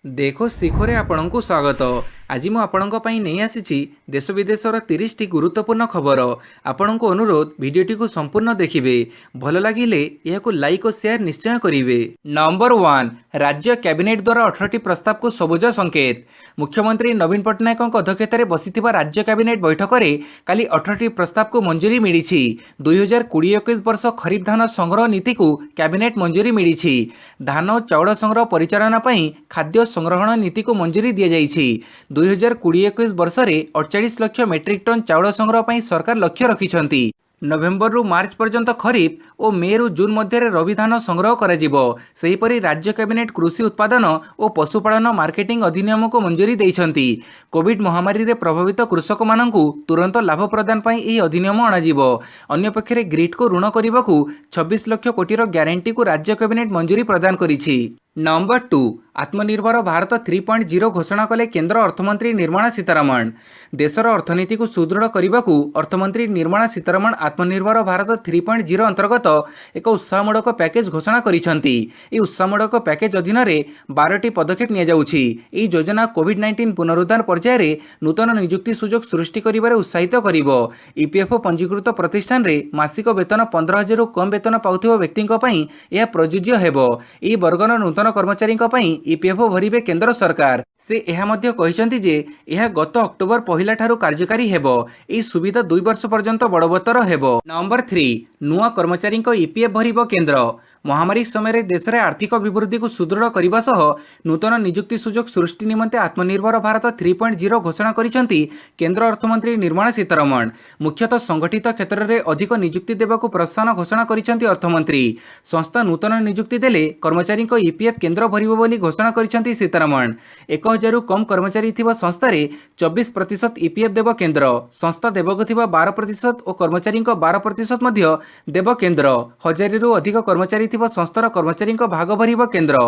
देखो शिखरे आपणଙ୍କୁ स्वागत। आज मु आपणଙ୍କ ପାଇଁ ନେଇ ଆସିଛି देश विदेशर 30 टी गुरुत्वपूर्ण खबर। आपणଙ୍କୁ अनुरोध भिडियोटी को संपूर्ण देखिए, भल लगिले यह लाइक और शेयर निश्चय करेंगे। नंबर 1, राज्य कैबिनेट द्वारा 18 प्रस्ताव को सबुज संकेत। मुख्यमंत्री नवीन पट्टनायक अध्यक्षतार बसी राज्य कैबिनेट बैठक में काली 18 प्रस्ताव को मंजूरी मिली। 2020-21 वर्ष खरीफ धान संग्रह नीति को कैबिनेट मंजूरी मिली। धान और चाउल संग्रह परिचालना खाद्य संग्रहण नीति को मंजूरी दी जाइछि। 2020-21 वर्ष में 48 लाख मेट्रिक टन चाउल संग्रह पर सरकार लक्ष्य रखिछंती। नवेम्बर रु मार्च पर्यंत खरीफ और मे रु जून मध्य रबी धान संग्रह करा। सेहीपरि राज्य कैबिनेट कृषि उत्पादन और पशुपालन मार्केटिंग अधिनियम को मंजूरी देइछंती। कोविड महामारी रे प्रभावित कृषक माननकु तुरंत लाभ प्रदान पई एही अधिनियम अणाजिवो। अन्य पक्षरे ग्रिड को ऋण करबाकू 26 लाख कोटीर ग्यारंटी को राज्य कैबिनेट मंजूरी प्रदान करिछि। नंबर 2, आत्मनिर्भर भारत 3.0 घोषणा कले केंद्र अर्थमंत्री निर्मला सीतारमण। देशर अर्थनीति को सुदृढ़ करने को अर्थमंत्री निर्मला सीतारमण आत्मनिर्भर भारत 3.0 अंतर्गत एक उत्साहमूलक पैकेज घोषणा करिसेंती। यह उत्साहमूलक पैकेज अधीन 12टी पदक्षेप निया जाउछि। यह योजना कोविड-19 पुनरुद्धार पर्यायर नूतन नियुक्ति सुजोग सृष्टि करिबारे उत्साहित करिवो। ईपीएफओ पंजीकृत प्रतिष्ठान रे मासिक वेतन 15,000 रु कम वेतन पाउथिबा व्यक्तिଙ୍କ ପାଇଁ यह प्रযোज्य हेबो। यह वर्गन नूतन कर्मचारी ईपीएफओ भरिबे केंद्र सरकार। से यह मध्य कहिसेंती जे यह गत अक्टोबर पहिला ठारू कार्यकारी हेबो। यह सुविधा 2 वर्ष पर्यंत बड़बत्तर हेबो। नंबर 3, नुआ कर्मचारी ईपीएफ भरिबो केंद्र। महामारी समय देश में आर्थिक अभिवृद्धि को सुदृढ़ करने सह नूतन नियुक्ति सुजोग सृष्टि निमंते आत्मनिर्भर भारत 3.0 घोषणा करिसेंती केंद्र अर्थमंत्री निर्मला सीतारमण। मुख्यतः संगठित क्षेत्र में अधिक नियुक्ति देवाक प्रोत्साहन घोषणा करिसेंती अर्थमंत्री। संस्था नूतन नियुक्ति देले कर्मचारी ईपीएफ केंद्र भरिबो बोली घोषणा करिसेंती सीतारमण। 1,000 कम कर्मचारी थिबा संस्थारे 24% ईपीएफ देव केंद्र। संस्था देवक थिबा 12% और कर्मचारी 12% मध्य देव केंद्र। 1,000 रु अधिक कर्मचारी संस्थार कर्मचारी भाग भरिब केंद्र।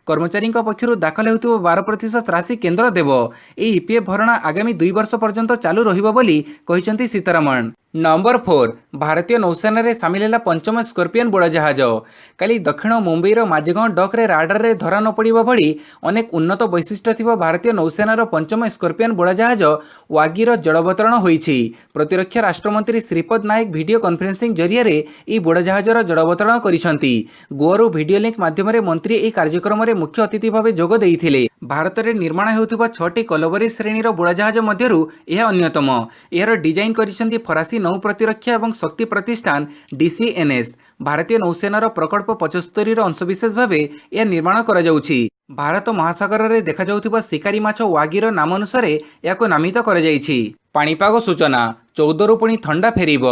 कर्मचारी पक्षर दाखल होता 12% राशि केंद्र देव। यह ईपीएफ भरणा आगामी 2 वर्ष पर्यंत चालू रहिबो बोली कहिसेंती सीतारमण। नंबर 4, भारतीय नौसेना रे सामिल है 5म स्कॉर्पियन बुड़ा जहाज। काली दक्षिण मुंबईर माझगांव डक रे राडार रे धरा न पड़िबा भली अनेक उन्नत वैशिष्ट्य थिबा भारतीय नौसेनार 5म स्कॉर्पियन बुड़ा जहाज वागीर जड़ावतरण होईछि। प्रतिरक्षा राष्ट्रमंत्री श्रीपद नायक वीडियो कॉन्फ्रेंसिंग जरिया रे ई बुड़ा जहाजर जड़ावतरण करिसेंती। गोआरू वीडियो लिंक माध्यम रे मंत्री ई कार्यक्रम रे मुख्य अतिथि भावे जोग देइथिले। भारत रे निर्माण हेउथिबा 6टी कलवरी श्रेणीर बुड़ा जहाज मध्यरु यह अन्यतम। एहर डिजाइन करिसेंती फरासी नौ प्रतिरक्षा एवं शक्ति प्रतिष्ठान डीसीएनएस। भारतीय नौसेनार प्रकल्प 75 अंशविशेष भावे यह निर्माण करा जाउछि। भारत महासागर रे देखा जाउथिबा शिकारी माछ वागीर नाम अनुसार याको नामित करा जाइछि। पाणीपाग सूचना 14 रु पुणी ठंडा फेरिब।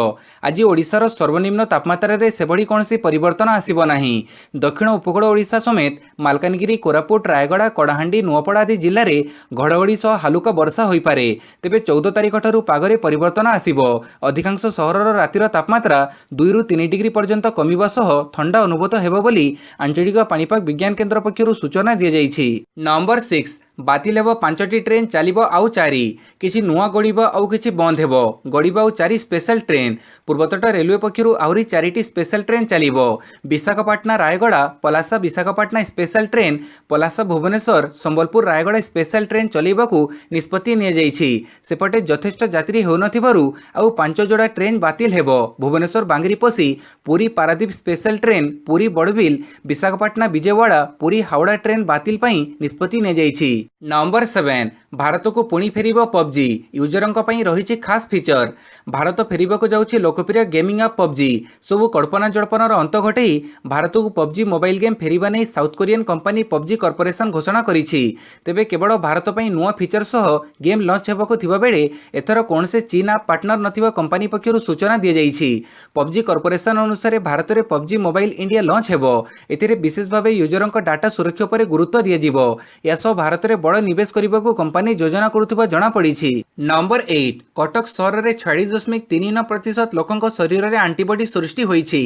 आज ओडिशार सर्वनिम्न तापमात्रा रे सेभली कौनसी परिवर्तन आसिब नाही। दक्षिण उपकूल ओडिशा समेत मालकानगिरी, कोरापुट, रायगड़ा, कड़ाहांडी, नुआपड़ा आदि जिले में घड़घड़ी सह हालुका वर्षा होइपारे। तेबे 14 तारिख ठारू पागरे परिवर्तन आसिब। अधिकांश सहरर रातिर तापमात्रा 2 रु 3 डिग्री पर्यंत कमिबा सह ठंडा अनुभूत हेबो बोली आंचलिक पाणीपाग विज्ञान केन्द्र पक्षरु सूचना दिया जाइछि। नंबर 6, बातिल हेबो 5टी ट्रेन, चलिबो आउ 4। किछि नुआ गड़िबो आउ किछि बंद हेबो। गड़िबो आउ 4 स्पेशल ट्रेन। पूर्वतट रेलवे पक्षरु आउरी 4टी स्पेशल ट्रेन चलिबो। Visakhapatnam Rayagada, Palasa Visakhapatnam special train, Palasa Bhubaneswar, Sambalpur Rayagada special train चलैबाकू निष्पत्ति निया जाइछि। सेपटे यथेष्ट यात्री हेउनथिबारु आउ 5 जोड़ा ट्रेन बातिल हेबो। Bhubaneswar Bangriposi, Puri Paradip special train, Puri Barbil, Visakhapatnam Vijayawada, Puri Howrah train बातिल पई निष्पत्ति निया जाइछि। नंबर 7, भारत को पुणी फेरिबो पबजी। यूजरंक पई रहिछि खास फीचर। भारत फेरिबाकू जाउछि लोकप्रिय गेमिंग ऐप पबजी। सबु कल्पना जल्पनार अंत घटई भारत को पबजी मोबाइल गेम फेरिबा नै south Korean company PUBG corporation घोषणा करिछि। तेबे केवल भारत पई नुआ फीचर सह गेम लॉन्च हेबाकू थिबा बेले एथर कोनसे चीन ऐप पार्टनर नथिबा कंपनी पक्षरु सूचना दिया जाइछि। पबजी कॉर्पोरेशन अनुसार भारत रे पबजी मोबाइल इंडिया लॉन्च हेबो। एथिरे विशेष भावे यूजरंक डाटा सुरक्षा पर गुरुत्व दिया जिवो। यासह भारत रे बड़ निवेश करबाकू कंपनी योजना करुथिबा जणा पड़िछि। नंबर 8, कटक सहर में 46.3% लोकंक शरीर में आंटीबॉडी सृष्टि होईछि।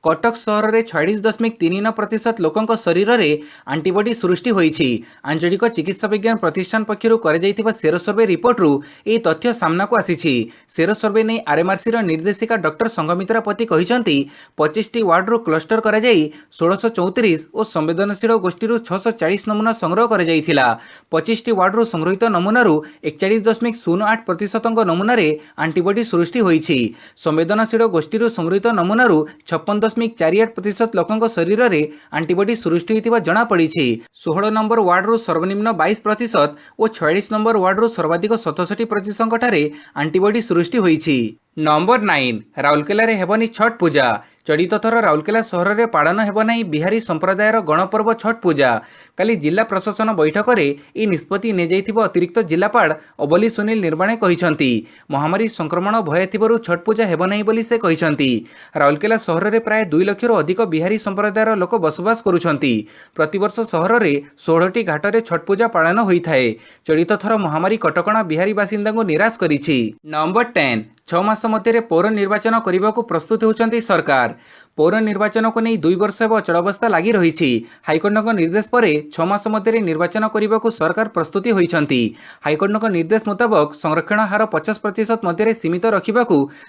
कटक सहर में 46.39% लोकों शरीर में आंटीबॉडी सृष्टि होईछि। आंचलिक चिकित्सा विज्ञान प्रतिष्ठान पक्षरु कराଯାଇଥିବା सेरो सर्वे रिपोर्टरू यह तथ्य सामना को आसीछि। सेरो सर्वे नहीं आरएमआरसी निर्देशिका डॉक्टर संगमित्रा पति कहिसंती 25टी वार्डरू क्लस्टर कराଯାଇ 1634 और संवेदनशील गोष्ठी 640 नमूना संग्रह कराଯାଇଥିଲା। 25टी वार्डरू संग्रहित नमूनारू 41.08% नमूना आंटीबॉडी सृष्टि होईछि। संवेदनशील गोष्ठी संग्रहित नमूनारू 56.48% लोकों शरीर में आंटीबॉडी सृष्टि होइतिबा जणा पड़िछि। 16 नंबर वार्डरू सर्वनिम्न 22% और 46 नंबर वार्डरू सर्वाधिक 67% ठारे आंटीबॉडी सृष्टि होईछि। नंबर 9 राउरकेला रे हेबनी छठ पूजा। चलित थर राउरकेला सहर में पालन हेब नहीं बिहारी संप्रदायर गणपर्व छठ पूजा। काली जिला प्रशासन बैठक में यह निष्पत्ति निया अतिरिक्त जिलापाल अबली सुनील निर्माणे कहिसंती। महामारी संक्रमण भय थिबरु छठ पूजा हेब नहीं बोली से कहिसंती। राउरकेला सहर में प्राय 2 लाख अधिक बिहारी संप्रदायर लोक बसवास करुछंती। प्रतिवर्ष सहर में 16टी घाट में छठ पूजा पालन होइथाए। चलित थर महामारी कटकणा बिहारी बासिंदा को निराश करिछि। नंबर 10 6 मास मध्य पौर निर्वाचन करने को प्रस्तुत होती सरकार। पौर निर्वाचन को नहीं 2 वर्ष अब अचलावस्था लगी रही। हाइकोर्ट निर्देश पर 6 मास मध्य निर्वाचन करने को सरकार प्रस्तुति होती। हाइकोर्ट निर्देश मुताबक संरक्षण हार 50% मध्य सीमित रखा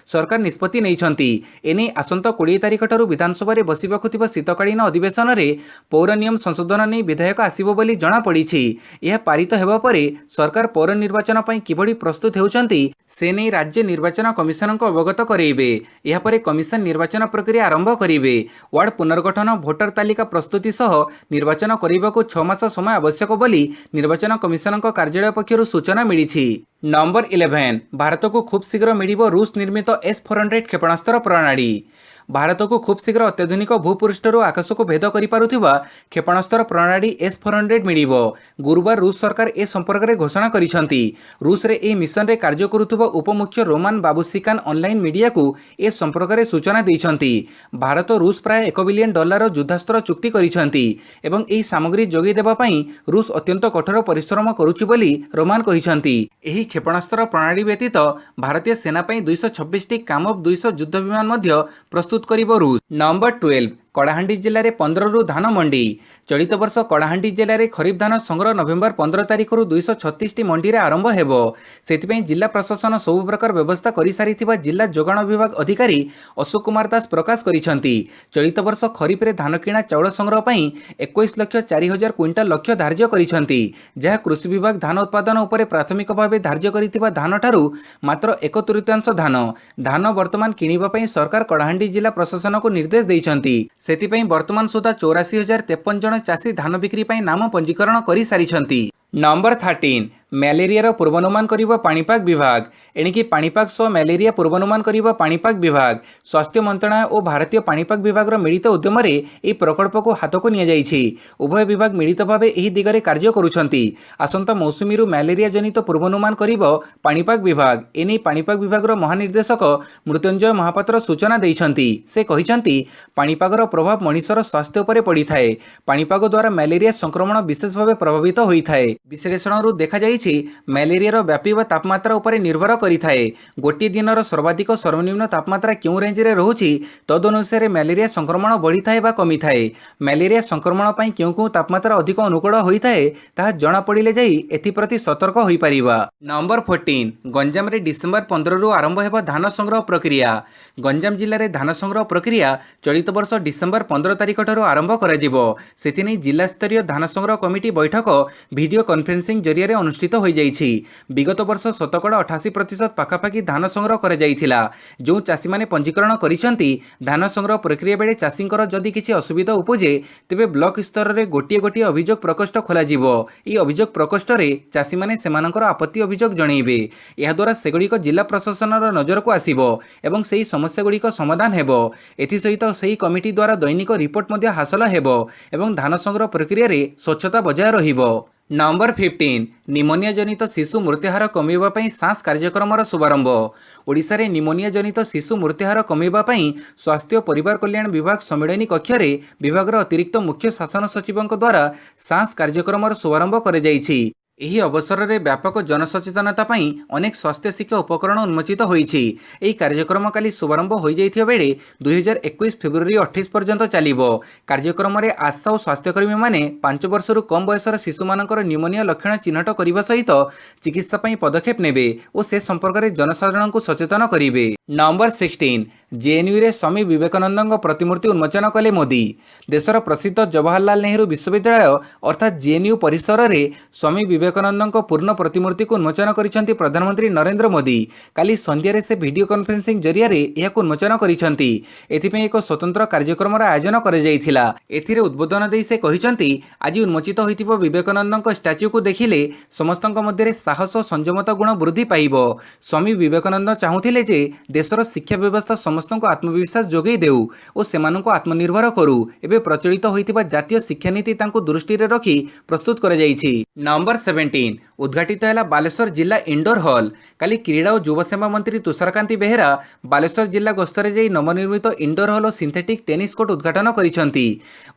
सरकार निष्पत्ति नहीं। एने आसंता 20 तारिख ठारू विधानसभा में बसवाक शीतकालीन अधिवेशन में पौर नियम संशोधन नहीं विधेयक आसिबो बोली जणा पड़िछि। यह पारित हेबा परे सरकार पौर निर्वाचन पई किभଳି प्रस्तुत होउछंती से नहीं राज्य निर्वाचन कमिशन को अवगत करेबे। यह परे कमिशन निर्वाचन प्रक्रिया आरंभ करेबे। वार्ड पुनर्गठन भोटर तालिका प्रस्तुति सह निर्वाचन करने को 6 मास समय आवश्यक बोली निर्वाचन कमिशन कार्यालय पक्षरु सूचना मिली। नंबर 11 भारत को खूब शीघ्र मिलिबो रूस निर्मित S-400 क्षेपणास्त्र प्रणाली। भारत को खूब शीघ्र अत्याधुनिक भूपृष्ठर आकाश को भेद करिपारुथिबा क्षेपणास्त्र प्रणाली S-400 मिलिबो। गुरुवार रूस सरकार ए संपर्क में घोषणा करिसंती। रूस रे ए मिशन रे कार्य करुथिबा उपमुख्य रोमान बाबुसिकान ऑनलाइन मीडिया को ए संपर्क में सूचना दैछंती। भारत रूस प्राय $1 बिलियन युद्धास्त्र चुक्ति करिसंती एवं एही सामग्री जोगै देबा पई रूस अत्यंत कठोर परिश्रम करुछि बोली रोमान कहिसंती। एही क्षेपणास्त्र प्रणाली व्यतीत भारतीय सेना पई 226टी कामोव 200 युद्ध विमान मध्य प्रस्तुत करिबो रूस। नंबर 12 कलाहांडी जिले में 15 रु धान मंडी। चलित वर्ष कलाहांडी जिले में खरीफ धान संग्रह नवेम्बर 15 तारिख 236टी मंडी रे आरंभ हेबो। सेतिपई जिला प्रशासन सबु प्रकार व्यवस्था करि सारिथिबा जिला जोगाण विभाग अधिकारी अशोक कुमार दास प्रकाश करिसंती। चलित वर्ष खरीफ रे धान किणा चाउल संग्रह पई 21,04,000 क्विंटाल लक्ष्य धार्य करिसंती। जहा कृषि विभाग धान उत्पादन उपरे प्राथमिक भाव धार्य करिथिबा धान ठारू मात्र 1/3 धान वर्तमान किणिबा पई सरकार कलाहांडी जिला प्रशासन को निर्देश दैछंती। सेतिपई वर्तमान सुधा 84,053 जन चाषी धान बिक्री पई नाम पंजीकरण करि सारिछंती। नंबर 13 ମ୍ୟାଲେରିଆର ପୂର୍ବାନୁମାନ କରିବ ପାଣିପାଗ ବିଭାଗ। ଏଣିକି ପାଣିପାଗ ସହ ମ୍ୟାଲେରିଆ ପୂର୍ବାନୁମାନ କରିବ ପାଣିପାଗ ବିଭାଗ। ସ୍ୱାସ୍ଥ୍ୟ ମନ୍ତ୍ରଣାଳୟ ଓ ଭାରତୀୟ ପାଣିପାଗ ବିଭାଗର ମିଳିତ ଉଦ୍ୟମରେ ଏହି ପ୍ରକଳ୍ପକୁ ହାତକୁ ନିଆଯାଇଛି। ଉଭୟ ବିଭାଗ ମିଳିତ ଭାବେ ଏହି ଦିଗରେ କାର୍ଯ୍ୟ କରୁଛନ୍ତି। ଆସନ୍ତା ମୌସୁମୀରୁ ମ୍ୟାଲେରିଆ ଜନିତ ପୂର୍ବାନୁମାନ କରିବ ପାଣିପାଗ ବିଭାଗ। ଏନେଇ ପାଣିପାଗ ବିଭାଗର ମହାନିର୍ଦ୍ଦେଶକ ମୃତ୍ୟୁଞ୍ଜୟ ମହାପାତ୍ର ସୂଚନା ଦେଇଛନ୍ତି। ସେ କହିଛନ୍ତି ପାଣିପାଗର ପ୍ରଭାବ ମଣିଷର ସ୍ୱାସ୍ଥ୍ୟ ଉପରେ ପଡ଼ିଥାଏ। ପାଣିପାଗ ଦ୍ୱାରା ମ୍ୟାଲେରିଆ ସଂକ୍ରମଣ ବିଶେଷ ଭାବେ ପ୍ରଭାବିତ ହୋଇଥାଏ। ବିଶ୍ଳେଷଣରୁ ଦେଖାଯାଇଛି ମ୍ୟାଲେରିଆର ବ୍ୟାପିବା ତାପମାତ୍ରା ଉପରେ ନିର୍ଭର କରିଥାଏ। ଗୋଟିଏ ଦିନର ସର୍ବାଧିକ ସର୍ବନିମ୍ନ ତାପମାତ୍ରା କେଉଁ ରେଞ୍ଜରେ ରହୁଛି ତଦନୁସାରେ ମ୍ୟାଲେରିଆ ସଂକ୍ରମଣ ବଢ଼ିଥାଏ ବା କମିଥାଏ। ମ୍ୟାଲେରିଆ ସଂକ୍ରମଣ ପାଇଁ କେଉଁ କେଉଁ ତାପମାତ୍ରା ଅଧିକ ଅନୁକୂଳ ହୋଇଥାଏ ତାହା ଜଣାପଡ଼ିଲେ ଯାଇ ଏଥିପ୍ରତି ସତର୍କ ହୋଇପାରିବା। ନମ୍ବର 14 ଗଞ୍ଜାମରେ ଡିସେମ୍ବର 15ରୁ ଆରମ୍ଭ ହେବ ଧାନ ସଂଗ୍ରହ ପ୍ରକ୍ରିୟା। ଗଞ୍ଜାମ ଜିଲ୍ଲାରେ ଧାନ ସଂଗ୍ରହ ପ୍ରକ୍ରିୟା ଚଳିତ ବର୍ଷ ଡିସେମ୍ବର 15 ତାରିଖ ଠାରୁ ଆରମ୍ଭ କରାଯିବ। ସେଥିନେଇ ଜିଲ୍ଲାସ୍ତରୀୟ ଧାନ ସଂଗ୍ରହ କମିଟି ବୈଠକ ଭିଡ଼ିଓ କନଫରେନ୍ସିଂ ଜରିଆରେ ଅନୁଷ୍ଠିତ ହୋଇଯାଇଛି। ବିଗତ ବର୍ଷ ଶତକଡ଼ା 88% ପାଖାପାଖି ଧାନ ସଂଗ୍ରହ କରାଯାଇଥିଲା। ଯେଉଁ ଚାଷୀମାନେ ପଞ୍ଜୀକରଣ କରିଛନ୍ତି ଧାନ ସଂଗ୍ରହ ପ୍ରକ୍ରିୟା ବେଳେ ଚାଷୀଙ୍କର ଯଦି କିଛି ଅସୁବିଧା ଉପୁଜେ ତେବେ ବ୍ଲକ ସ୍ତରରେ ଗୋଟିଏ ଗୋଟିଏ ଅଭିଯୋଗ ପ୍ରକୋଷ୍ଠ ଖୋଲାଯିବ। ଏହି ଅଭିଯୋଗ ପ୍ରକୋଷ୍ଠରେ ଚାଷୀମାନେ ସେମାନଙ୍କର ଆପତ୍ତି ଅଭିଯୋଗ ଜଣାଇବେ। ଏହାଦ୍ୱାରା ସେଗୁଡ଼ିକ ଜିଲ୍ଲା ପ୍ରଶାସନର ନଜରକୁ ଆସିବ ଏବଂ ସେହି ସମସ୍ୟାଗୁଡ଼ିକ ସମାଧାନ ହେବ। ଏଥିସହିତ ସେହି କମିଟି ଦ୍ୱାରା ଦୈନିକ ରିପୋର୍ଟ ମଧ୍ୟ ହାସଲ ହେବ ଏବଂ ଧାନ ସଂଗ୍ରହ ପ୍ରକ୍ରିୟାରେ ସ୍ୱଚ୍ଛତା ବଜାୟ ରହିବ। ନମ୍ବର 15 ନିମୋନିଆ ଜନିତ ଶିଶୁ ମୃତ୍ୟୁହାର କମାଇବା ପାଇଁ ସାଂସ କାର୍ଯ୍ୟକ୍ରମର ଶୁଭାରମ୍ଭ। ଓଡ଼ିଶାରେ ନିମୋନିଆ ଜନିତ ଶିଶୁ ମୃତ୍ୟୁହାର କମାଇବା ପାଇଁ ସ୍ୱାସ୍ଥ୍ୟ ପରିବାର କଲ୍ୟାଣ ବିଭାଗ ସମ୍ମିଳନୀ କକ୍ଷରେ ବିଭାଗର ଅତିରିକ୍ତ ମୁଖ୍ୟ ଶାସନ ସଚିବଙ୍କ ଦ୍ୱାରା ସାଂସ କାର୍ଯ୍ୟକ୍ରମର ଶୁଭାରମ୍ଭ କରାଯାଇଛି। ଏହି ଅବସରରେ ବ୍ୟାପକ ଜନସଚେତନତା ପାଇଁ ଅନେକ ସ୍ୱାସ୍ଥ୍ୟ ଶିକ୍ଷା ଉପକରଣ ଉନ୍ମୋଚିତ ହୋଇଛି। ଏହି କାର୍ଯ୍ୟକ୍ରମ କାଲି ଶୁଭାରମ୍ଭ ହୋଇଯାଇଥିବା ବେଳେ 2021 ଫେବୃଆରୀ 28 ପର୍ଯ୍ୟନ୍ତ ଚାଲିବ। କାର୍ଯ୍ୟକ୍ରମରେ ଆଶା ଓ ସ୍ୱାସ୍ଥ୍ୟକର୍ମୀମାନେ 5 ବର୍ଷରୁ କମ୍ ବୟସର ଶିଶୁମାନଙ୍କର ନ୍ୟୁମୋନିଆ ଲକ୍ଷଣ ଚିହ୍ନଟ କରିବା ସହିତ ଚିକିତ୍ସା ପାଇଁ ପଦକ୍ଷେପ ନେବେ ଓ ସେ ସମ୍ପର୍କରେ ଜନସାଧାରଣଙ୍କୁ ସଚେତନ କରିବେ। ନମ୍ବର 16 ଜେଏନୟୁରେ ସ୍ୱାମୀ ବିବେକାନନ୍ଦଙ୍କ ପ୍ରତିମୂର୍ତ୍ତି ଉନ୍ମୋଚନ କଲେ ମୋଦି। ଦେଶର ପ୍ରସିଦ୍ଧ ଜବାହରଲାଲ ନେହେରୁ ବିଶ୍ୱବିଦ୍ୟାଳୟ ଅର୍ଥାତ୍ ଜେଏନୟୁ ପରିସରରେ ସ୍ୱାମୀ ବିବେକାନନ୍ଦଙ୍କ ପୂର୍ଣ୍ଣ ପ୍ରତିମୂର୍ତ୍ତିକୁ ଉନ୍ମୋଚନ କରିଛନ୍ତି ପ୍ରଧାନମନ୍ତ୍ରୀ ନରେନ୍ଦ୍ର ମୋଦି। କାଲି ସନ୍ଧ୍ୟାରେ ସେ ଭିଡ଼ିଓ କନଫରେନ୍ସିଂ ଜରିଆରେ ଏହାକୁ ଉନ୍ମୋଚନ କରିଛନ୍ତି। ଏଥିପାଇଁ ଏକ ସ୍ୱତନ୍ତ୍ର କାର୍ଯ୍ୟକ୍ରମର ଆୟୋଜନ କରାଯାଇଥିଲା। ଏଥିରେ ଉଦ୍ବୋଧନ ଦେଇ ସେ କହିଛନ୍ତି, ଆଜି ଉନ୍ମୋଚିତ ହୋଇଥିବା ବିବେକାନନ୍ଦଙ୍କ ଷ୍ଟାଚ୍ୟୁକୁ ଦେଖିଲେ ସମସ୍ତଙ୍କ ମଧ୍ୟରେ ସାହସ ଓ ସଂଯମତା ଗୁଣ ବୃଦ୍ଧି ପାଇବ। ସ୍ୱାମୀ ବିବେକାନନ୍ଦ ଚାହୁଁଥିଲେ ଯେ ଦେଶର ଶିକ୍ଷା ବ୍ୟବସ୍ଥା ସମସ୍ତଙ୍କୁ ଆତ୍ମବିଶ୍ୱାସ ଯୋଗାଇ ଦେଉ ଓ ସେମାନଙ୍କୁ ଆତ୍ମନିର୍ଭର କରୁ। ଏବେ ପ୍ରଚଳିତ ହୋଇଥିବା ଜାତୀୟ ଶିକ୍ଷାନୀତି ତାଙ୍କୁ ଦୃଷ୍ଟିରେ ରଖି ପ୍ରସ୍ତୁତ କରାଯାଇଛି। ନମ୍ବର 17 ଉଦ୍ଘାଟିତ ହେଲା ବାଲେଶ୍ୱର ଜିଲ୍ଲା ଇଣ୍ଡୋର ହଲ୍। କାଲି କ୍ରୀଡ଼ା ଓ ଯୁବ ସେବା ମନ୍ତ୍ରୀ ତୁଷାରକାନ୍ତି ବେହେରା ବାଲେଶ୍ୱର ଜିଲ୍ଲା ଗସ୍ତରେ ଯାଇ ନବନିର୍ମିତ ଇଣ୍ଡୋର ହଲ୍ ଓ ସିନ୍ଥେଟିକ୍ ଟେନିସ୍ କୋର୍ଟ ଉଦ୍ଘାଟନ କରିଛନ୍ତି।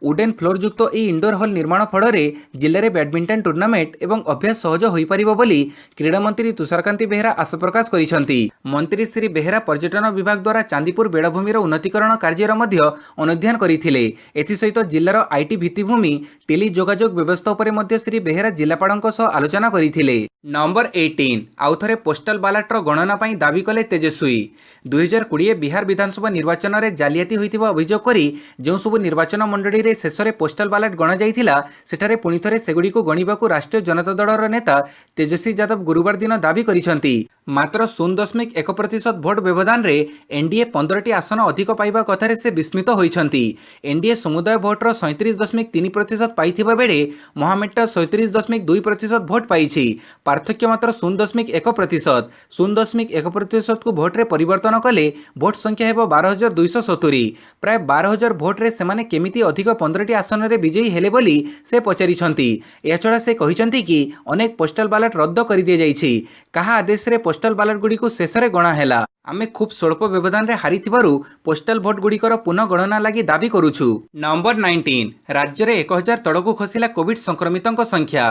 ଉଡେନ୍ ଫ୍ଲୋର ଯୁକ୍ତ ଏହି ଇଣ୍ଡୋର ହଲ୍ ନିର୍ମାଣ ଫଳରେ ଜିଲ୍ଲାରେ ବ୍ୟାଡମିଣ୍ଟନ ଟୁର୍ଣ୍ଣାମେଣ୍ଟ ଏବଂ ଅଭ୍ୟାସ ସହଜ ହୋଇପାରିବ ବୋଲି କ୍ରୀଡ଼ାମନ୍ତ୍ରୀ ତୁଷାରକାନ୍ତି ବେହେରା ଆଶା ପ୍ରକାଶ କରିଛନ୍ତି। ମନ୍ତ୍ରୀ ଶ୍ରୀ ବେହେରା ପର୍ଯ୍ୟଟନ ବିଭାଗ ଦ୍ୱାରା ଚାନ୍ଦିପୁର ବେଳାଭୂମିର ଉନ୍ନତିକରଣ କାର୍ଯ୍ୟର ମଧ୍ୟ ଅନୁଧ୍ୟାନ କରିଥିଲେ। ଏଥିସହିତ ଜିଲ୍ଲାର ଆଇଟି ଭିତ୍ତିଭୂମି ଟେଲି ଯୋଗାଯୋଗ ବ୍ୟବସ୍ଥା ଉପରେ ମଧ୍ୟ ଶ୍ରୀ ବେହେରା ଜିଲ୍ଲାପାଳଙ୍କ ସହ ଆଲୋଚନା କରିଥିଲେ। ନମ୍ବର 18 ଆଉଥରେ ପୋଷ୍ଟାଲ ବାଲାଟର ଗଣନା ପାଇଁ ଦାବି କଲେ ତେଜସ୍ୱୀ। 2020 ବିହାର ବିଧାନସଭା ନିର୍ବାଚନରେ ଜାଲିଆତି ହୋଇଥିବା ଅଭିଯୋଗ କରି ଯେଉଁସବୁ ନିର୍ବାଚନ ମଣ୍ଡଳୀରେ ଶେଷରେ ପୋଷ୍ଟାଲ ବାଲାଟ ଗଣାଯାଇଥିଲା ସେଠାରେ ପୁଣି ଥରେ ସେଗୁଡ଼ିକୁ ଗଣିବାକୁ ରାଷ୍ଟ୍ରୀୟ ଜନତା ଦଳର ନେତା ତେଜସ୍ୱୀ ଯାଦବ ଗୁରୁବାର ଦିନ ଦାବି କରିଛନ୍ତି। ମାତ୍ର 0.1% ଭୋଟ ବ୍ୟବଧାନରେ ଏନଡିଏ 15ଟି ଆସନ ଅଧିକ ପାଇବା କଥାରେ ସେ ବିସ୍ମିତ ହୋଇଛନ୍ତି। ଏନଡିଏ ସମୁଦାୟ ଭୋଟର 37.3% ପାଇଥିବା ବେଳେ ମହାମେଣ୍ଟ 37.2% ଭୋଟ ପାଇଛି। ପାର୍ଥକ୍ୟ ମାତ୍ର 0.1%। 0.1%କୁ ଭୋଟରେ ପରିବର୍ତ୍ତନ କଲେ ଭୋଟ ସଂଖ୍ୟା ହେବ 12,270। ପ୍ରାୟ 12,000 ଭୋଟରେ ସେମାନେ କେମିତି ଅଧିକ 15ଟି ଆସନରେ ବିଜୟୀ ହେଲେ ବୋଲି ସେ ପଚାରିଛନ୍ତି। ଏହାଛଡ଼ା ସେ କହିଛନ୍ତି କି ଅନେକ ପୋଷ୍ଟାଲ ବାଲାଟ ରଦ୍ଦ କରିଦିଆଯାଇଛି। କାହା ଆଦେଶରେ ପୋଷ୍ଟାଲ ବାଲାଟଗୁଡ଼ିକୁ ଶେଷରେ ଗଣା ହେଲା? ଆମେ ଖୁବ୍ ସ୍ୱଳ୍ପ ବ୍ୟବଧାନରେ ହାରିଥିବାରୁ ପୋଷ୍ଟାଲ ଭୋଟଗୁଡ଼ିକର ପୁନଃ ଗଣନା ଲାଗି ଦାବି କରୁଛୁ। ନମ୍ବର 19 ରାଜ୍ୟରେ 1000 ତଳକୁ ଖସିଲା କୋଭିଡ୍ ସଂକ୍ରମିତଙ୍କ ସଂଖ୍ୟା।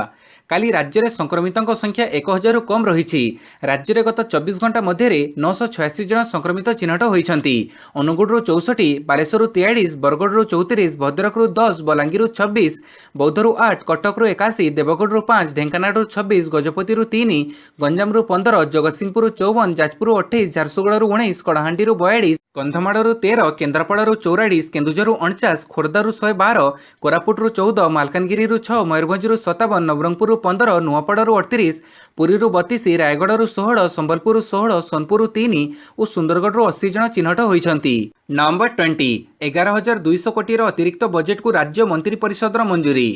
କାଲି ରାଜ୍ୟରେ ସଂକ୍ରମିତଙ୍କ ସଂଖ୍ୟା 1000ରୁ କମ୍ ରହିଛି। ରାଜ୍ୟରେ ଗତ 24 ଘଣ୍ଟା ମଧ୍ୟରେ 986 ଜଣ ସଂକ୍ରମିତ ଚିହ୍ନଟ ହୋଇଛନ୍ତି। ଅନୁଗୁଳରୁ 64, ବାଲେଶ୍ୱରରୁ 43, ବରଗଡ଼ରୁ 34, ଭଦ୍ରକରୁ 10, ବଲାଙ୍ଗୀରରୁ 26, ବୌଦ୍ଧରୁ 8, କଟକରୁ 81, ଦେବଗଡ଼ରୁ 5, ଢେଙ୍କାନାଳରୁ 26, ଗଜପତିରୁ 3, ଗଞ୍ଜାମରୁ 15, ଜଗତସିଂହପୁରରୁ 54, ଯାଜପୁରରୁ 28, ଝାରସୁଗୁଡ଼ାରୁ 19, କଳାହାଣ୍ଡିରୁ 42, କନ୍ଧମାଳରୁ 13, କେନ୍ଦ୍ରାପଡ଼ାରୁ 44, କେନ୍ଦୁଝରରୁ 49, ଖୋର୍ଦ୍ଧାରୁ 112, କୋରାପୁଟରୁ 14, ମାଲକାନଗିରିରୁ 6, ମୟୂରଭଞ୍ଜରୁ 57, ନବରଙ୍ଗପୁରରୁ 15, ନୂଆପଡ଼ାରୁ 38, ପୁରୀରୁ 32, ରାୟଗଡ଼ାରୁ 16, ସମ୍ବଲପୁରରୁ 16, ସୋନପୁରରୁ 3 ଓ ସୁନ୍ଦରଗଡ଼ରୁ 80 ଜଣ ଚିହ୍ନଟ ହୋଇଛନ୍ତି। ନମ୍ବର 20 11,200 କୋଟିର ଅତିରିକ୍ତ ବଜେଟକୁ ରାଜ୍ୟ ମନ୍ତ୍ରୀ ପରିଷଦର ମଞ୍ଜୁରୀ।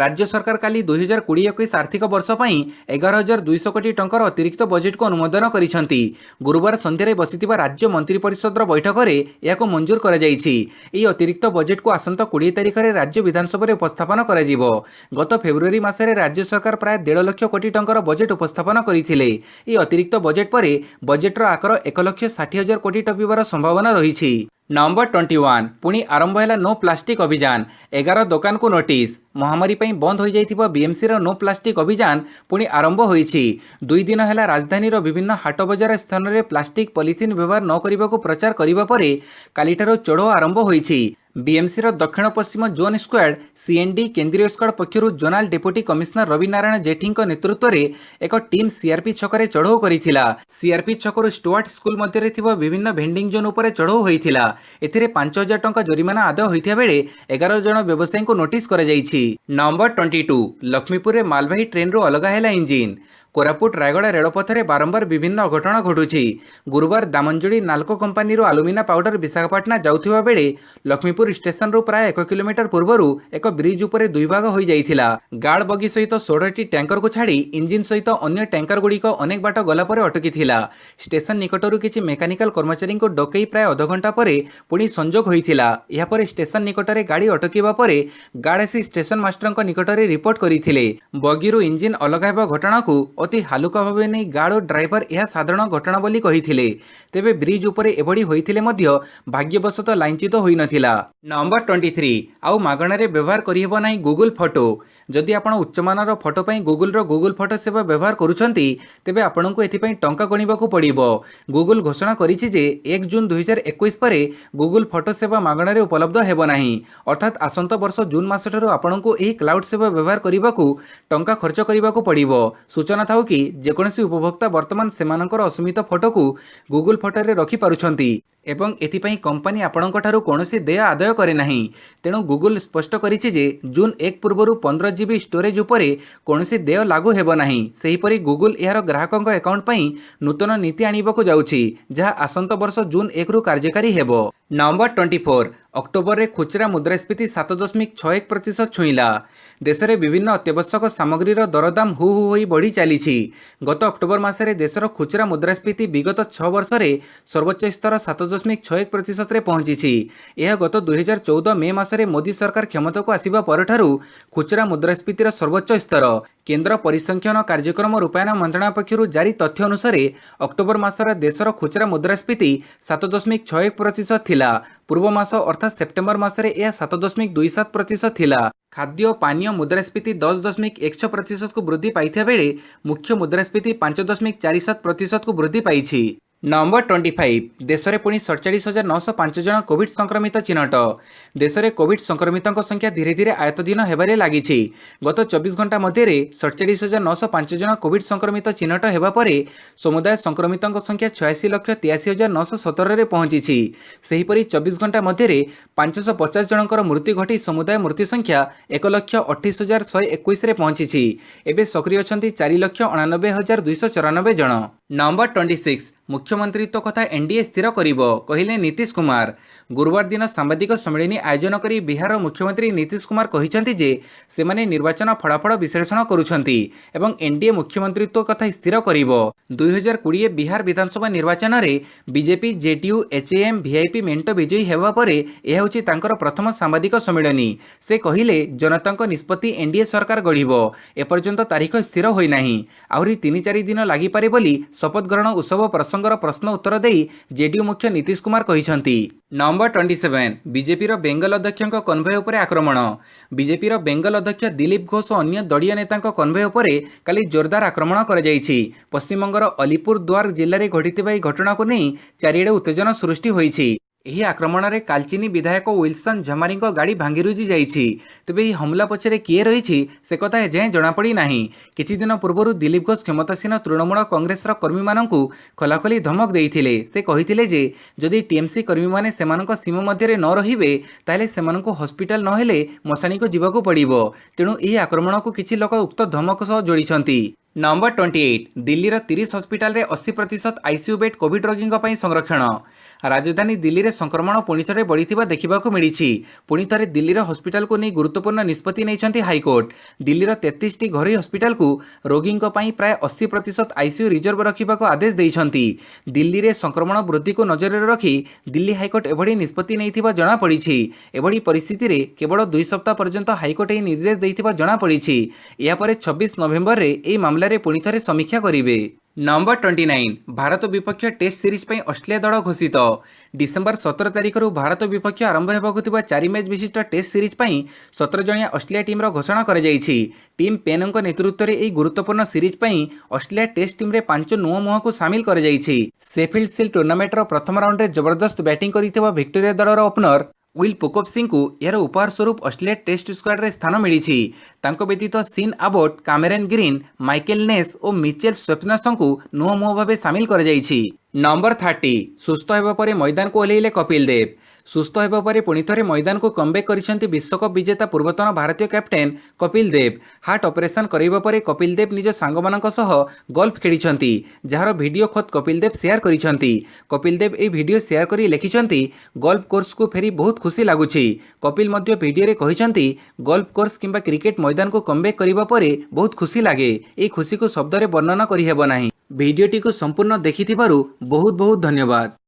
ରାଜ୍ୟ ସରକାର କାଲି 2020-21 ଆର୍ଥିକ ବର୍ଷ ପାଇଁ 11,200 କୋଟି ଟଙ୍କାର ଅତିରିକ୍ତ ବଜେଟକୁ ଅନୁମୋଦନ କରିଛନ୍ତି। ଗୁରୁବାର ସନ୍ଧ୍ୟାରେ ବସିଥିବା ରାଜ୍ୟ ମନ୍ତ୍ରୀ ପରିଷଦର ବୈଠକରେ ଏହାକୁ ମଞ୍ଜୁର କରାଯାଇଛି। ଏହି ଅତିରିକ୍ତ ବଜେଟକୁ ଆସନ୍ତା 20 ତାରିଖରେ ରାଜ୍ୟ ବିଧାନସଭାରେ ଉପସ୍ଥାପନ କରାଯିବ। ଗତ ଫେବୃଆରୀ ମାସରେ ରାଜ୍ୟ ସରକାର ପ୍ରାୟ 1.5 ଲକ୍ଷ କୋଟି ଟଙ୍କାର ବଜେଟ ଉପସ୍ଥାପନ କରିଥିଲେ। ଏହି ଅତିରିକ୍ତ ବଜେଟ ପରେ ବଜେଟର ଆକାର 1,60,000 କୋଟି ଟପିବାର ସମ୍ଭାବନା ରହିଛି। ନମ୍ବର 21 ପୁଣି ଆରମ୍ଭ ହେଲା ନୋ ପ୍ଲାଷ୍ଟିକ୍ ଅଭିଯାନ। 11 ଦୋକାନକୁ ନୋଟିସ୍। ମହାମାରୀ ପାଇଁ ବନ୍ଦ ହୋଇଯାଇଥିବା ବିଏମ୍ସିର ନୋ ପ୍ଲାଷ୍ଟିକ୍ ଅଭିଯାନ ପୁଣି ଆରମ୍ଭ ହୋଇଛି। 2 ଦିନ ହେଲା ରାଜଧାନୀର ବିଭିନ୍ନ ହାଟ ବଜାର ସ୍ଥାନରେ ପ୍ଲାଷ୍ଟିକ୍ ପଲିଥିନ୍ ବ୍ୟବହାର ନ କରିବାକୁ ପ୍ରଚାର କରିବା ପରେ କାଲିଠାରୁ ଚଢ଼ଉ ଆରମ୍ଭ ହୋଇଛି। ବିଏମ୍ସିର ଦକ୍ଷିଣ ପଶ୍ଚିମ ଜୋନ୍ ସ୍କ୍ୱାର୍ଡ ସିଏନ୍ଡି କେନ୍ଦ୍ରୀୟ ସ୍କ୍ୱାର୍ଡ ପକ୍ଷରୁ zonal deputy commissioner Rabi Narayan ଜେଠିଙ୍କ ନେତୃତ୍ୱରେ ଏକ ଟିମ୍ ସିଆର୍ପି ଛକରେ ଚଢ଼ଉ କରିଥିଲା। ସିଆର୍ପି ଛକରୁ ଷ୍ଟୁଆର୍ଟ ସ୍କୁଲ ମଧ୍ୟରେ ଥିବା ବିଭିନ୍ନ ଭେଣ୍ଡିଂ ଜୋନ୍ ଉପରେ ଚଢ଼ଉ ହୋଇଥିଲା। ଏଥିରେ 5,000 ଟଙ୍କା ଜରିମାନା ଆଦାୟ ହୋଇଥିବା ବେଳେ 11 ଜଣ ବ୍ୟବସାୟୀଙ୍କୁ ନୋଟିସ୍ କରାଯାଇଛି। ନମ୍ବର 22 ଲକ୍ଷ୍ମୀପୁରରେ ମାଲବାହୀ ଟ୍ରେନ୍ରୁ ଅଲଗା ହେଲା ଇଞ୍ଜିନ୍। କୋରାପୁଟ ରାୟଗଡ଼ା ରେଳପଥରେ ବାରମ୍ବାର ବିଭିନ୍ନ ଅଘଟଣ ଘଟୁଛି। ଗୁରୁବାର ଦାମନଯୋଡ଼ି ନାଲ୍କୋ କମ୍ପାନୀରୁ ଆଲୁମିନା ପାଉଡର ବିଶାଖାପାଟଣା ଯାଉଥିବା ବେଳେ ଲକ୍ଷ୍ମୀପୁର ଷ୍ଟେସନରୁ ପ୍ରାୟ 1 କିଲୋମିଟର ପୂର୍ବରୁ ଏକ ବ୍ରିଜ୍ ଉପରେ 2 ଭାଗ ହୋଇଯାଇଥିଲା। ଗାର୍ଡ ବଗି ସହିତ 16ଟି ଟ୍ୟାଙ୍କରକୁ ଛାଡ଼ି ଇଞ୍ଜିନ୍ ସହିତ ଅନ୍ୟ ଟ୍ୟାଙ୍କରଗୁଡ଼ିକ ଅନେକ ବାଟ ଗଲା ପରେ ଅଟକିଥିଲା। ଷ୍ଟେସନ ନିକଟରୁ କିଛି ମେକାନିକାଲ କର୍ମଚାରୀଙ୍କୁ ଡକେଇ ପ୍ରାୟ ଅଧଘଣ୍ଟା ପରେ ପୁଣି ସଂଯୋଗ ହୋଇଥିଲା। ଏହାପରେ ଷ୍ଟେସନ ନିକଟରେ ଗାଡ଼ି ଅଟକିବା ପରେ ଗାର୍ଡ ଆସି ଷ୍ଟେସନ ମାଷ୍ଟରଙ୍କ ନିକଟରେ ରିପୋର୍ଟ କରିଥିଲେ। ବଗିରୁ ଇଞ୍ଜିନ୍ ଅଲଗା ହେବା ଘଟଣାକୁ ଅତି ହାଲୁକା ଭାବେ ନେଇ ଗାର୍ଡ ଓ ଡ୍ରାଇଭର ଏହା ସାଧାରଣ ଘଟଣା ବୋଲି କହିଥିଲେ। ତେବେ ବ୍ରିଜ୍ ଉପରେ ଏଭଳି ହୋଇଥିଲେ ମଧ୍ୟ ଭାଗ୍ୟବଶତଃ ଲାଇନଚ୍ୟୁତ ହୋଇନଥିଲା। ନମ୍ବର 23 ଆଉ ମାଗଣାରେ ବ୍ୟବହାର କରିହେବ ନାହିଁ ଗୁଗୁଲ ଫଟୋ। जदि आपण उच्चमानर फोटो पर गुगुल फोटो सेवा व्यवहार करुछंती तेबे आपणको एथिपई टंका गणिबाकू पड़िबो। गुगुल घोषणा करिछि जे 1 जून 2021 परे गुगुल फोटो सेवा मागणारे उपलब्ध हेबो नाही। अर्थात आसंत वर्ष जून मासठारु आपणको एही क्लाउड सेवा व्यवहार करिबाकू टंका खर्च करिबाकू पड़िबो। सूचना थाउ कि जेकोसी उपभोक्ता वर्तमान सेमानकर असमित फोटो को गुगुल फोटो रे रखि पारुछंती एवं एथिपई कंपनी आपणको ठारु कोनोसी देय आदाय करे नाही। तेणु गुगुल स्पष्ट करिछि जे जून 1 पूर्वरु 15 जीबी स्टोरेज उपरे कोनोसी देय लागू हेबो नाही। सेहिपरि गुगुल एहार ग्राहकଙ୍କ अकाउंट पई नूतन नीति आनिबाकू जाउछि जहा आसंत वर्ष जून 1 रु कार्यकारी हेबो। नंबर 24 अक्टोबर रे खुचरा मुद्रास्फीति 7.61% छुईला। देश में विभिन्न अत्यावश्यक सामग्रीर दरदाम हु हु होई बढ़ी चली। गत अक्टोबर मासरे देशर खुचरा मुद्रास्फीति विगत 6 वर्ष में सर्वोच्च स्तर 7.61% रे पहुंची। यह गत 2014 मे मासरे मोदी सरकार क्षमता को आसिबा परठारु खुचरा मुद्रास्फीतिर सर्वोच्च स्तर। केंद्र परिसंख्यान कार्यक्रम रूपायन मंत्रणालय पक्षरु जारी तथ्य अनुसार अक्टोबर मासर देशर खुचरा मुद्रास्फीति 7.61% थिला। पूर्व मास अर्थात सेप्टेम्बर मासरे यह 7.27% थिला। खाद्य पानीय मुद्रास्फीति 10.16% को वृद्धि पाइथिया बेले मुख्य मुद्रास्फीति 5.47% को वृद्धि पाइछि। नंबर 25 देश में पुणी 47,905 जन कोविड संक्रमित चिन्हट। देश में कोविड संक्रमितों संख्या धीरे धीरे आयत्ताधीन होबारे लागिछि। गत 24 घंटा मध्य 47,905 जन कोविड संक्रमित चिन्हट होगा पर समुदाय संक्रमितों संख्या 86,83,917 रे पहुंची। सेहीपरि 24 घंटा मध्य 550 जनकर मृत्यु घटी समुदाय मृत्यु संख्या 1,28,121 रे पहुंची। एबे सक्रिय अछंती 4,89,294 जन। नंबर 26 मुख्यमंत्रित्व कथा एनडीए स्थिर करिबो कहिले नीतीश कुमार। गुरुवार दिन सांबादिक सम्मेलन आयोजन करी बिहार मुख्यमंत्री नीतीश कुमार कहिसंती जे सेमाने निर्वाचन फलाफल विश्लेषण करुछंती एवं एनडीए मुख्यमंत्रित्व कथा स्थिर करिबो। 2020 बिहार विधानसभा निर्वाचन रे बीजेपी जेडीयू एचएएम वीआईपी मेंट विजयी हेबा परे एहा होची तांकर प्रथम सांबादिक सम्मेलन। से कहिले जनतांक निष्पत्ति एनडीए सरकार गढ़िबो। एपर्यंत तारीख स्थिर होई नाही। आहुरी 3-4 दिन लागि पारे बोली शपथ ग्रहण उत्सव प्रसंगर प्रश्न उत्तर देई जेडीयू मुख्य नीतीश कुमार कहिसंती। नंबर 27 बीजेपी रो बेंगल अध्यक्षक कन्भय उपरे आक्रमण। बीजेपी रो बेंगल अध्यक्ष दिलीप घोष और अन्य दलीय नेतांक कन्भय उपरे काली जोरदार आक्रमण कर जायछि। पश्चिमबंगर अलीपुरद्वार जिल्ला रे घटिथिबा एही घटना को नहीं चारिआडे उत्तेजना सृष्टि होईछि। एही आक्रमण रे कालचिनी विधायक विल्सन झमारी गाड़ी भांगीरुजी जाइछि। तेबे एही हमला पछरे किए रहिछि से कथा एजाएं जनापड़ी नाही। किछि दिन पूर्व दिलीप घोष क्षमतासीन तृणमूल कांग्रेस कर्मी माननकु खलाखली धमक देइथिले। से कहिथिले जे जदि टीएमसी कर्मी माने सेमानक सीमा मध्य न रहिबे ताले सेमानकु हॉस्पिटल न हेले मशानी को जीवाकू पड़िबो। तेणु एही आक्रमण को किछि लोक उक्त धमक सह जोड़िछंती। नंबर 28 दिल्ली 30 हस्पिटाल रे 80% आईसीयू बेड कोविड रोगी संरक्षण। राजधानी दिल्ली रे संक्रमण पुणी थे बढ़ी देखा मिली। पुणी थे दिल्ली हस्पिटाल को नहीं गुरुत्वपूर्ण निष्पत्ति नहीं हाईकोर्ट। दिल्ली 33 टी घरोई हस्पिटाल को रोगी प्राय 80% आईसीयू रिजर्व रखा आदेश देइछंती। दिल्ली रे संक्रमण वृद्धि को नजर में रखी दिल्ली हाईकोर्ट एभली निष्पत्ति नहीं जनापड़ी। एभली परिस्थिति रे केवल 2 सप्ताह पर्यंत हाईकोर्ट यह निर्देश देइथिबा जनापड़ी। यापर 26 नवेम्बर रे एही मामला रे पुणी थे समीक्षा करिवे। नंबर 29 भारत विपक्ष टेस्ट सीरीज पर ऑस्ट्रेलिया दल घोषित। डिसेम्बर 17 तारिख भारत विपक्ष आरंभ होगा 4 मैच विशिष्ट टेस्ट सीरीज पर 17 जणिया ऑस्ट्रेलिया टीम घोषणा कर टीम पेन नेतृत्व में यह गुरुत्वपूर्ण सीरीज पर ऑस्ट्रेलिया टेस्ट टीम 5 नुह मुह को सामिल कर शेफील्ड शील्ड टूर्नामेंटर प्रथम राउंड में जबरदस्त बैटिंग कर विक्टोरिया दलर ओपनर विल पुकोफ सिंह को यार उपहार स्वरूप ऑस्ट्रेलिया टेस्ट स्क्वाड रे स्थान मिली। तांको व्यतीत सीन आबोट कैमेरन ग्रीन माइकेल नेस और मिचेल स्वेप्सनसन को नुह मुह भाव सामिल कर जाइछि। नंबर 30 सुस्थ होगा पर मैदान को ओह्लैले कपिल देव। सुस्थ होगा पर पुणी थे मैदान को कमबैक करिसेंती विश्वकप विजेता पूर्वतन भारतीय captain Kapil Dev. Heart operation करिबा परे कपिल देव निज सांगमानक सह गोल्फ खेलिछंती, जार वीडियो खुद कपिल देव शेयर करिछंती। कपिल देव ए वीडियो शेयर करी लिखिछंती गोल्फ कोर्स को फेरी बहुत खुशी लागुछि। कपिल मध्य वीडियो रे कहिछंती गोल्फ कोर्स किंबा क्रिकेट मैदान को कमबैक करिबा परे बहुत खुशी लागे। ए खुशी को शब्द रे वर्णन करि हेबो नाही। वीडियोटी को संपूर्ण देखिथिबारु बहुत बहुत धन्यवाद।